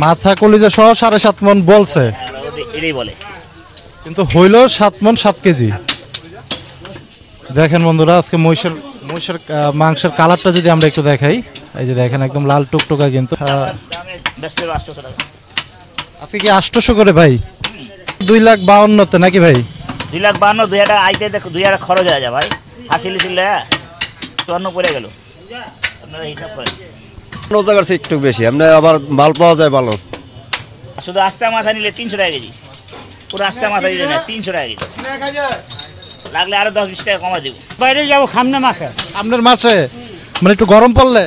মাথা কলিজা সহ 7.5 মন বলছে, এটাই বলে, কিন্তু হইল 7 মন 7 কেজি। দেখেন বন্ধুরা, আজকে মহিষের মাংসের কালারটা যদি আমরা একটু দেখাই, এই যে দেখেন একদম লাল টুকটুকা। কিন্তু আজকে কি 800 করে ভাই? 2,52,000 নাকি ভাই? 2,52,000, 2,000 আইতে দেখো, 2,000 খরচ হয়ে যায় ভাই। হাসিলি ছিল 54 পড়ে গেল, আপনারা হিসাব করেন। রোজগার একটু বেশি, আমরা আবার মাল পাওয়া যায় ভালো। শুধু আস্তা মাথা নিলে 300 টাকা কেজি, পুরো আস্তা মাথা দিলে না 300 টাকা কেজি, লাগলে আরো 10-20 টাকা কমা দিব। বাইরে যাবো সামনে মাসে, সামনের মাসে মানে একটু গরম পড়লে,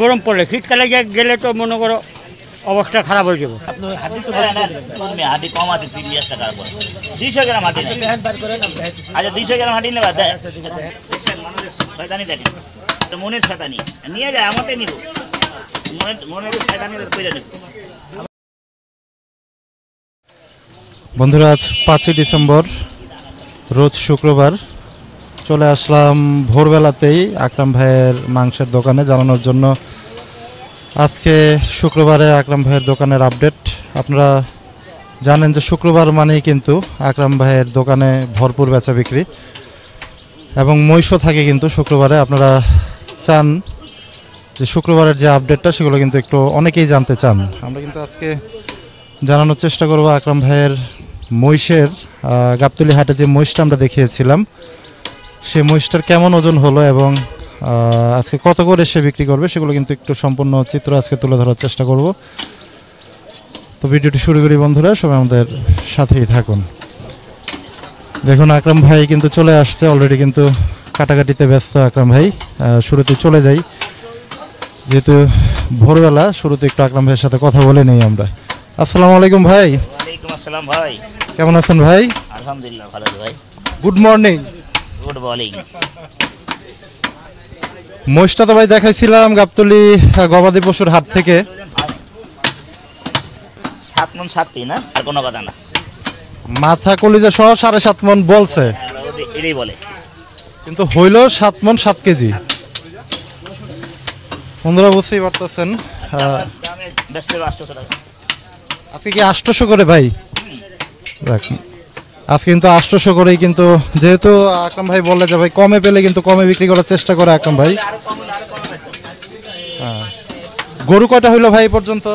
গরম পড়লে, শীতকালে গেলে তো মনে করো অবস্থা খারাপ হয়ে যাবে। হাঁটি কম আছে 30 টাকার পর, 200 গ্রাম হাঁটি। আচ্ছা 200 গ্রাম হাঁটি নেবা, শয়তানি দেখেন, মনের শয়তানি নিয়ে যায়, আমাকে নিব, মনের শয়তানি কইরা নিব। বন্ধুরা আজ 5ই ডিসেম্বর, রোজ শুক্রবার, চলে আসলাম ভোরবেলাতেই আকরাম ভাইয়ের মাংসের দোকানে জানানোর জন্য। আজকে শুক্রবারে আকরাম ভাইয়ের দোকানের আপডেট। আপনারা জানেন যে শুক্রবার মানেই কিন্তু আকরাম ভাইয়ের দোকানে ভরপুর বেচা বিক্রি এবং মহিষও থাকে কিন্তু শুক্রবারে। আপনারা চান যে শুক্রবারের যে আপডেটটা সেগুলো কিন্তু একটু অনেকেই জানতে চান। আমরা কিন্তু আজকে জানানোর চেষ্টা করব আকরাম ভাইয়ের মহিষের গাবতলী হাটে যে মহিষটা আমরা দেখিয়েছিলাম সেই মহিষটার কেমন ওজন হলো এবং আজকে কত করে সে বিক্রি করবে সেগুলো কিন্তু একটু সম্পূর্ণ চিত্র আজকে তুলে ধরার চেষ্টা করব। তো ভিডিওটি শুরু করি বন্ধুরা, সবাই আমাদের সাথেই থাকুন। দেখুন আকরাম ভাই কিন্তু চলে আসছে অলরেডি, কিন্তু কাটাকাটিতে ব্যস্ত আকরাম ভাই। শুরুতে চলে যাই, যেহেতু ভোরবেলা, শুরুতে একটু আকরাম ভাইয়ের সাথে কথা বলে নেই আমরা। আসসালামু আলাইকুম ভাই। ওয়ালাইকুম আসসালাম ভাই, কেমন আছেন ভাই? আলহামদুলিল্লাহ ভালো আছি ভাই। Good morning. Good morning. মহিষটা তো ভাই দেখাইছিলাম গাবতলী গবাদি পশুর হাট থেকে। 7 মন 7 কেজি না, আর কোনো কথা না। মাথা কলিজা সহ 7.5 মন বলছে, এটাই বলে, কিন্তু হইল 7 মন 7 কেজি। বন্ধুরা বুঝতেই পারতেছেন, আজকে কি 800 করে ভাই? আজকে কিন্তু 800 করেই, কিন্তু যেহেতু আকরাম ভাই বলে যে ভাই কমে পেলে কিন্তু কমে বিক্রি করার চেষ্টা করে আকরাম ভাই। গরু কয়টা হইলো ভাই পর্যন্ত?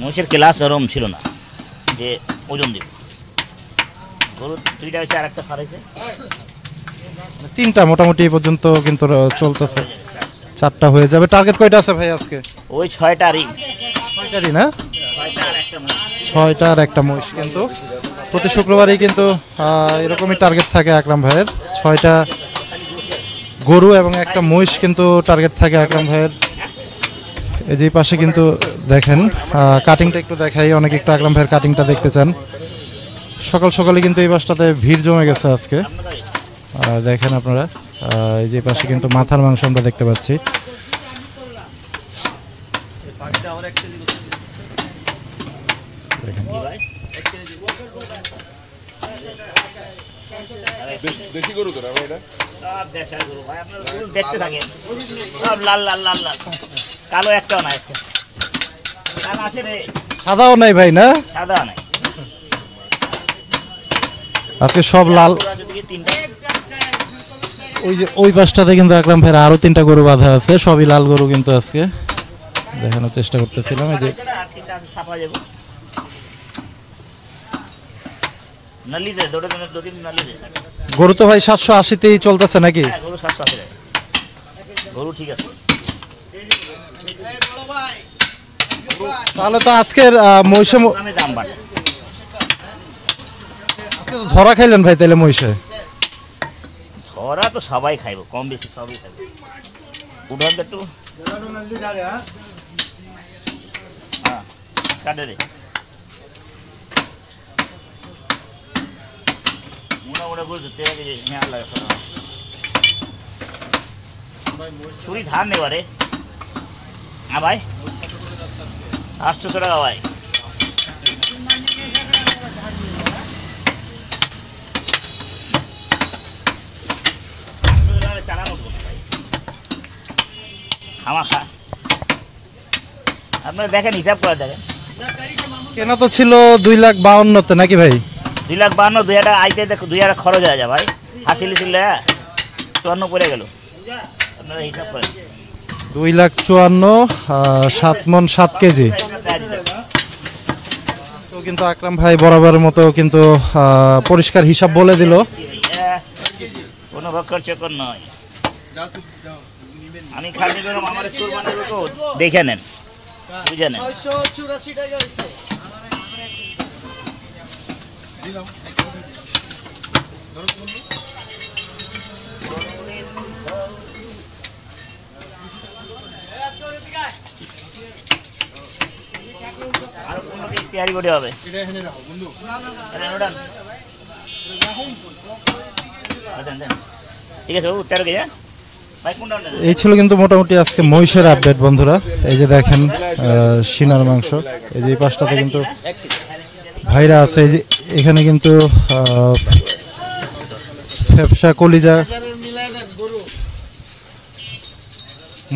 মহিষের ক্লাস ওরম ছিল না যে ওজন দিব। গরু 2টা হয়েছে, আর একটা ছাড়াইছে, 3টা মোটামুটি এই পর্যন্ত কিন্তু চলতেছে। 4টা হয়ে যাবে। টার্গেট কয়টা আছে ভাই আজকে? ওই 6টারই। 6টারই না? 6টা আর একটা মহিষ। 6টা আর একটা মহিষ। কিন্তু প্রতি শুক্রবারই কিন্তু এরকমই টার্গেট থাকে আকরাম ভাইয়ের। 6টা গরু এবং একটা মহিষ কিন্তু টার্গেট থাকে আকরাম ভাইয়ের। এই যে পাশে কিন্তু দেখেন কাটিংটা একটু দেখাই, অনেকে একটু আকরাম ভাইয়ের কাটিংটা দেখতে চান। সকাল সকালে কিন্তু এই পাশটাতে ভিড় জমে গেছে আজকে। দেখেন আপনারা, এই যে পাশে কিন্তু মাথার মাংস আমরা দেখতে পাচ্ছি। দেখেন দেশি গরু তো না ভাই, এটা সব দেশাল গরু ভাই, আপনারা গরু দেখতে থাকেন, সব লাল লাল লাল লাল, কালো একটাও নাই আজকে। কালো আছে রে, সাদাও নাই ভাই না? সাদা নাই আজকে সব লাল। ওই যে ওই পাশটাতে কিন্তু আকরাম ভাইয়ের আরো 3টা গরু বাঁধা আছে, সবই লাল গরু কিন্তু আজকে দেখানোর চেষ্টা করতেছিলাম। এই যে গরু তো ভাই 780তেই চলতেছে নাকি? গরু 780, গরু ঠিক আছে। তাহলে তো আজকের মহিষে দাম বাড়ে। ধরা খাইলেন ভাই তাহলে মহিষে? ধরা তো সবাই খাইব, কম বেশি সবই খাইব। উঠান একটু কাটে রে, ছুরি ধার নেবারে। হ্যাঁ ভাই, 800 টাকা ভাই। আপনারা দেখেন, হিসাব করে দেখেন, কেনা তো ছিল 2,52,000 নাকি ভাই? 2,52,000, 2,000 আইতে দেখো, 2,000 খরচ হয়ে যায় ভাই। হাসিলি ছিল 54 পড়ে গেল, আপনারা হিসাব করেন। 2,54,000, 7 মণ 7 কেজি। তো কিন্তু আকরাম ভাই বরাবরের মতো কিন্তু পরিষ্কার হিসাব বলে দিল। কোনো ভক্কর চক্কর নয়, আমি খালি গরম আমার কুরবানির উপর দেখে নেন, বুঝে নেন। আরো 15 পিস তৈরি করতে হবে। ঠিক আছে, 13 কেজি ভাই, কোনটা নেন? এই ছিল কিন্তু মোটামুটি আজকে মহিষের আপডেট বন্ধুরা। এই যে দেখেন সিনার মাংস, এই যে এই পাশটাতে কিন্তু ভাইরা আছে। এই যে এখানে কিন্তু ফেফসা, কলিজা,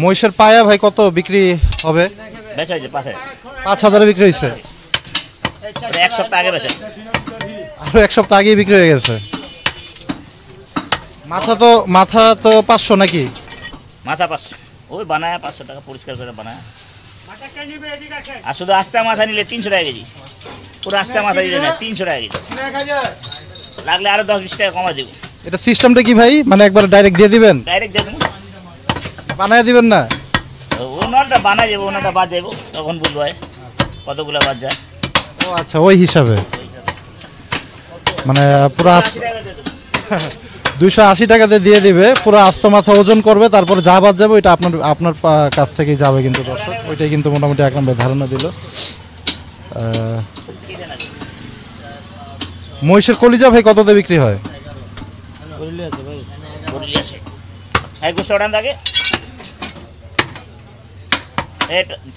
মহিষের পায়া ভাই কত বিক্রি হবে? বেচা হয়েছে পাশে 5,000 বিক্রি হয়েছে। এক সপ্তাহ আগে বেচা। আরো 1 সপ্তাহ আগেই বিক্রি হয়ে গেছে। মাথা তো 500 নাকি? মাথা 500, ওই বানায় 500 টাকা পরিষ্কার করে বানায়। আর শুধু আস্তা মাথা নিলে 300 টাকা কেজি, পুরো আস্তা মাথা দিলে না 300 টাকা কেজি, লাগলে আরো 10-20 টাকা কমা দেবো। এটা সিস্টেমটা কি ভাই? মানে একবার ডাইরেক্ট দিয়ে দিবেন? ডাইরেক্ট দিয়ে দেবো, বানায় দিবেন না? ওনারটা বানায় যাবো, ওনারটা বাদ যাবো, তখন বুঝবো কতগুলো বাদ যায়। ও আচ্ছা, ওই হিসাবে মানে পুরো 280 টাকাতে দিয়ে দিবে, পুরো আস্ত মাথা ওজন করবে, তারপর যা বাদ যাবে ওইটা আপনার কাছ থেকেই যাবে কিন্তু দর্শক। ওইটাই কিন্তু মোটামুটি একদম ধারণা দিল। মহিষের কলিজা ভাই কততে বিক্রি হয়? এক গুষ্ঠ ওঠান থাকে,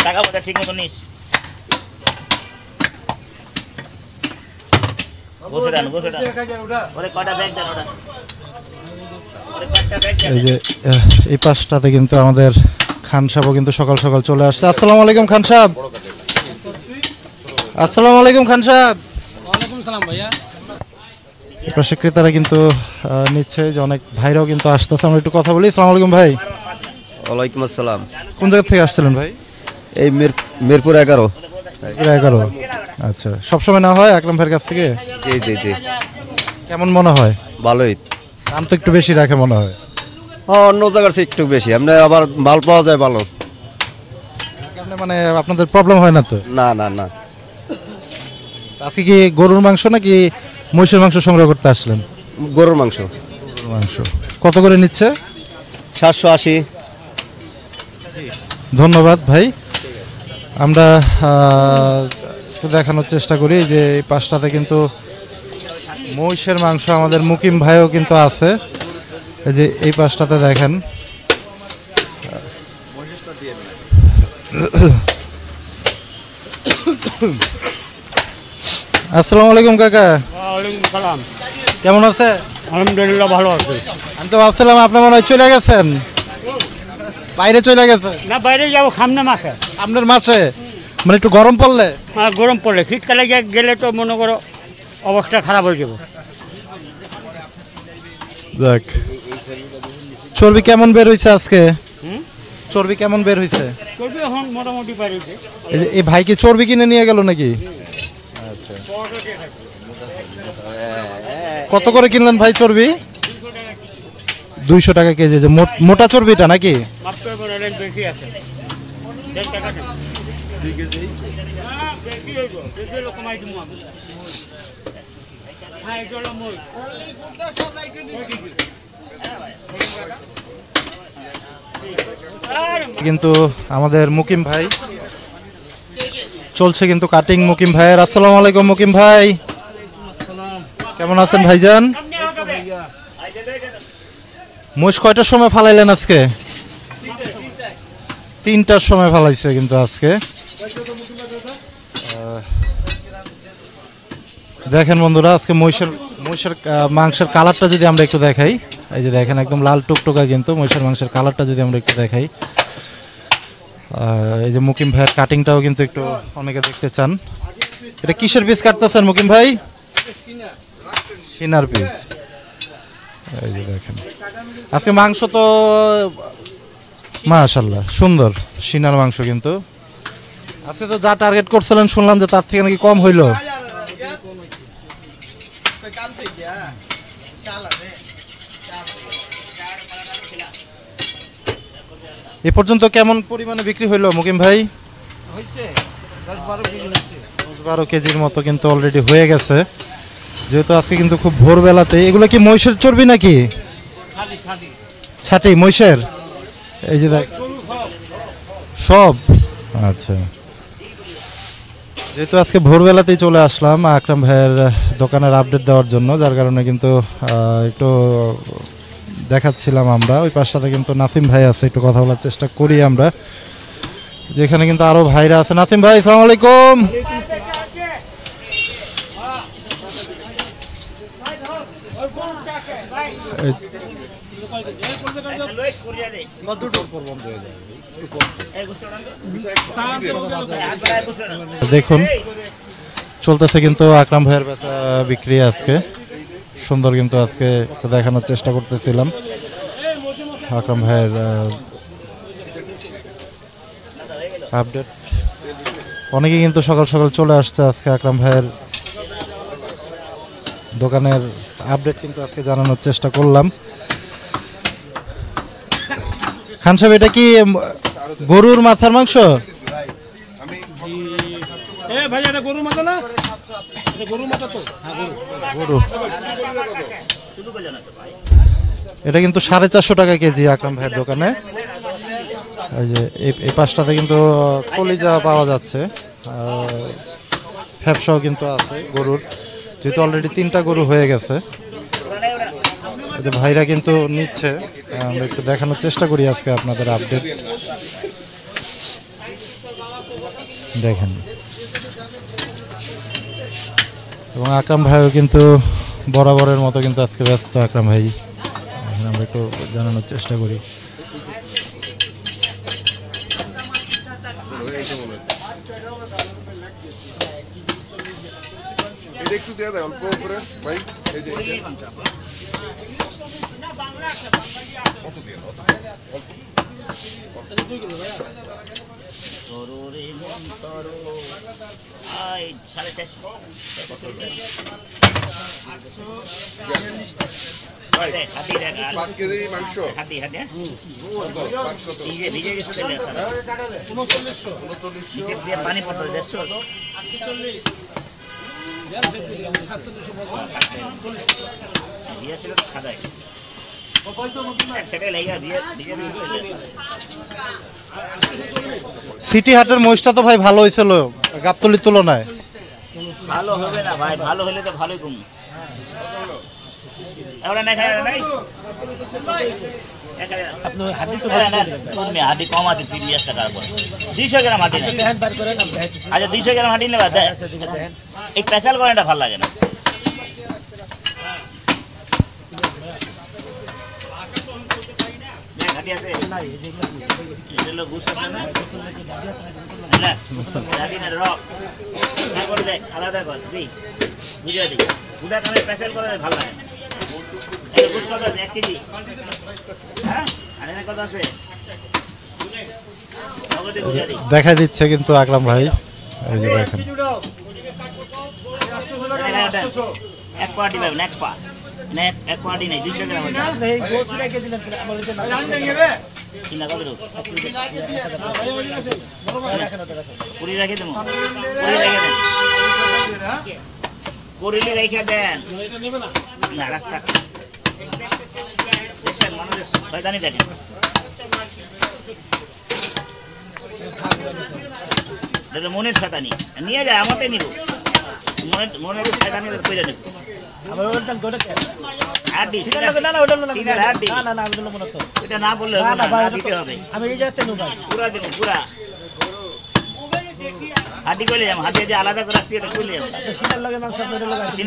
টাকা পয়সা ঠিক মতো নিস। এই যে এই পাশটাতে কিন্তু আমাদের খান সাহেবও কিন্তু সকাল সকাল চলে আসছে। আসসালামু আলাইকুম খান সাহেব। আসসালামু আলাইকুম খান সাহেব। ওয়ালাইকুম সালাম ভাইয়া। প্রশিক্ষিতারা কিন্তু নিচ্ছে, যে অনেক ভাইরাও কিন্তু আসতেছে। আমরা একটু কথা বলি। আসসালামু আলাইকুম ভাই। ওয়ালাইকুম আসসালাম। কোন জায়গা থেকে আসছিলেন ভাই? এই মিরপুর 11। 11। আচ্ছা, সবসময় না হয় আকরাম ভাইয়ের কাছ থেকে? জি জি জি। কেমন মনে হয়? ভালোই। দাম তো একটু বেশি রাখে মনে হয়। হ্যাঁ, অন্য জায়গার চেয়ে একটু বেশি, আমরা আবার মাল পাওয়া যায় ভালো। মানে আপনাদের প্রবলেম হয় না তো? না না না, আজকে কি গরুর মাংস নাকি মহিষের মাংস সংগ্রহ করতে আসলেন? গরুর মাংস। গরুর মাংস কত করে নিচ্ছে? 780। ধন্যবাদ ভাই। আমরা একটু দেখানোর চেষ্টা করি যে এই পাশটাতে কিন্তু মহিষের মাংস আমাদের মুকিম ভাইও কিন্তু আছে। এই যে এই পাশটাতে দেখেন, আসসালামু আলাইকুম কাকা। ওয়ালাইকুম সালাম। কেমন আছে? আলহামদুলিল্লাহ ভালো আছে। আমি তো ভাবছিলাম আপনি মনে হয় চলে গেছেন, বাইরে চলে গেছে। না, বাইরে যাবো সামনে মাসে। আপনার মাসে মানে একটু গরম পড়লে? গরম পড়লে, শীতকালে গেলে তো মনে করো অবস্থা খারাপ হয়ে যাবো। দেখ চর্বি কেমন বের হয়েছে আজকে? চর্বি কেমন বের হয়েছে? চলবে এখন মোটামুটি বাড়িতে। এই যে এই ভাই কি চর্বি কিনে নিয়ে গেল নাকি? আচ্ছা, কত করে কিনলেন ভাই চর্বি? 200 টাকা কেজি। যে মোটা চর্বিটা নাকি? মাপ করে বলেন বেশি আছে। 10 টাকা দেন। 2 কেজি? হ্যাঁ, বেশি হইব। বেশি হলে কমাই দিমু আমি। হ্যাঁ, চলো মই। কিন্তু আমাদের মুকিম ভাই চলছে কিন্তু কাটিং মুকিম ভাইয়ের। আসসালামু আলাইকুম মুকিম ভাই, কেমন আছেন ভাইজান? মোষ কয়টার সময় ফালাইলেন আজকে? 3টার সময় ফালাইছে কিন্তু আজকে। দেখেন বন্ধুরা, আজকে মহিষের মাংসের কালারটা যদি আমরা একটু দেখাই, এই যে দেখেন একদম লাল টুকটুকা কিন্তু মহিষের মাংসের কালারটা যদি আমরা একটু দেখাই, এই যে মুকিম ভাইয়ের কাটিংটাও কিন্তু একটু অনেকে দেখতে চান। এটা কিসের পিস কাটতেছেন মুকিম ভাই? সিনার পিস। এই যে দেখেন আজকে মাংস তো মাশাআল্লাহ সুন্দর সিনার মাংস, কিন্তু আজকে তো যা টার্গেট করছিলেন শুনলাম যে তার থেকে নাকি কম হইলো। এ পর্যন্ত কেমন পরিমাণে বিক্রি হইলো মুকিম ভাই? 10-12 কেজির মতো কিন্তু অলরেডি হয়ে গেছে, যেহেতু আজকে কিন্তু খুব ভোরবেলাতে। এগুলো কি মহিষের চর্বি নাকি? ছাটি মহিষের। এই যে দেখ সব। আচ্ছা, যেহেতু আজকে ভোরবেলাতেই চলে আসলাম আকরাম ভাইয়ের দোকানের আপডেট দেওয়ার জন্য, যার কারণে কিন্তু একটু দেখাচ্ছিলাম আমরা। ওই পাশটাতে কিন্তু নাসিম ভাই আছে, একটু কথা বলার চেষ্টা করি আমরা। যেখানে কিন্তু আরো ভাইরা আছে। নাসিম ভাই আসসালামু আলাইকুম। দেখুন চলতেছে কিন্তু আকরাম ভাইয়ের বেচা বিক্রি আজকে সুন্দর, কিন্তু আজকে একটু দেখানোর চেষ্টা করতেছিলাম আকরাম ভাইয়ের আপডেট। অনেকে কিন্তু সকাল সকাল চলে আসছে আজকে আকরাম ভাইয়ের দোকানের আপডেট কিন্তু আজকে জানানোর চেষ্টা করলাম। খান সাহেব এটা কি গরুর মাথার মাংস? গরু। এটা কিন্তু 450 টাকা কেজি আকরাম ভাইয়ের দোকানে। এই যে এই পাশটাতে কিন্তু কলিজা পাওয়া যাচ্ছে, ফ্যাপসাও কিন্তু আছে গরুর, যেহেতু অলরেডি 3টা গরু হয়ে গেছে। এই যে ভাইরা কিন্তু নিচ্ছে, আমরা একটু দেখানোর চেষ্টা করি আজকে আপনাদের আপডেট। দেখেন, এবং আকরাম ভাইও কিন্তু বরাবরের মতো কিন্তু আজকে ব্যস্ত। আকরাম ভাই আমরা একটু জানানোর চেষ্টা করি। এটা একটু দেয়া দেয় অল্প করে ভাই। এই যে কত দিয়ে ভাই 5 কেজি মাংস হাতি হাতি ভিজে গেছে পানি পড়তে দেখছো খাদাই সিটি হাটের মহিষটা তো ভাই ভালো হয়েছিল গাবতলির তুলনায়। ভালো হবে না ভাই, ভালো হলে তো ভালোই কম। হাঁটি কম আছে 30 টাকার পর 200 গ্রাম হাঁটি। আচ্ছা 200 গ্রাম হাঁটি নেবা এই স্পেশাল করে এটা ভালো লাগে না। হাঁটি আছে আলাদা কর দিই বুঝে দিই বুঝা কারণে স্পেশাল করে ভালো লাগে। কত আছে 1 কেজি? হ্যাঁ আর এনে কত আছে দেখা দিচ্ছে কিন্তু আকরাম ভাই। এই যে দেখেন এক পার্টি পাবেন, এক পা এক পার্টি নেই 200 গ্রাম চিন্তা করবে পুরি রেখে দেবো, পুরি রেখে দেন, পুরিলি রেখে দেন না রাখা মানুষের শয়তানি দেখেন। মনের শয়তানি নিয়ে যায়, আমাকে নিব মনের শয়তানি করে নেব। এটা না বললে দিতে হবে, পুরা দেবো পুরা হাঁটি করলে যাবো, হাঁটি যে আলাদা করে রাখছি এটা করলে যাবো।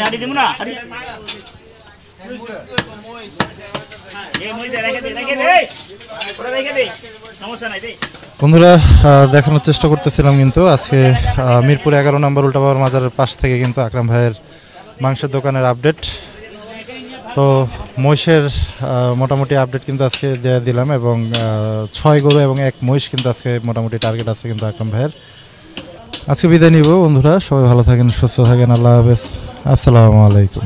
হাঁটি দিব না হাঁটি রেখে দে রেখে দে রেখে দে সমস্যা নাই দে। বন্ধুরা দেখানোর চেষ্টা করতেছিলাম কিন্তু আজকে মিরপুর 11 নম্বর উল্টাবাবার মাজারের পাশ থেকে কিন্তু আকরাম ভাইয়ের মাংসের দোকানের আপডেট। তো মহিষের মোটামুটি আপডেট কিন্তু আজকে দিয়ে দিলাম এবং 6 গরু এবং 1 মহিষ কিন্তু আজকে মোটামুটি টার্গেট আছে কিন্তু আকরাম ভাইয়ের। আজকে বিদায় নিব বন্ধুরা, সবাই ভালো থাকেন, সুস্থ থাকেন, আল্লাহ হাফেজ, আসসালামু আলাইকুম।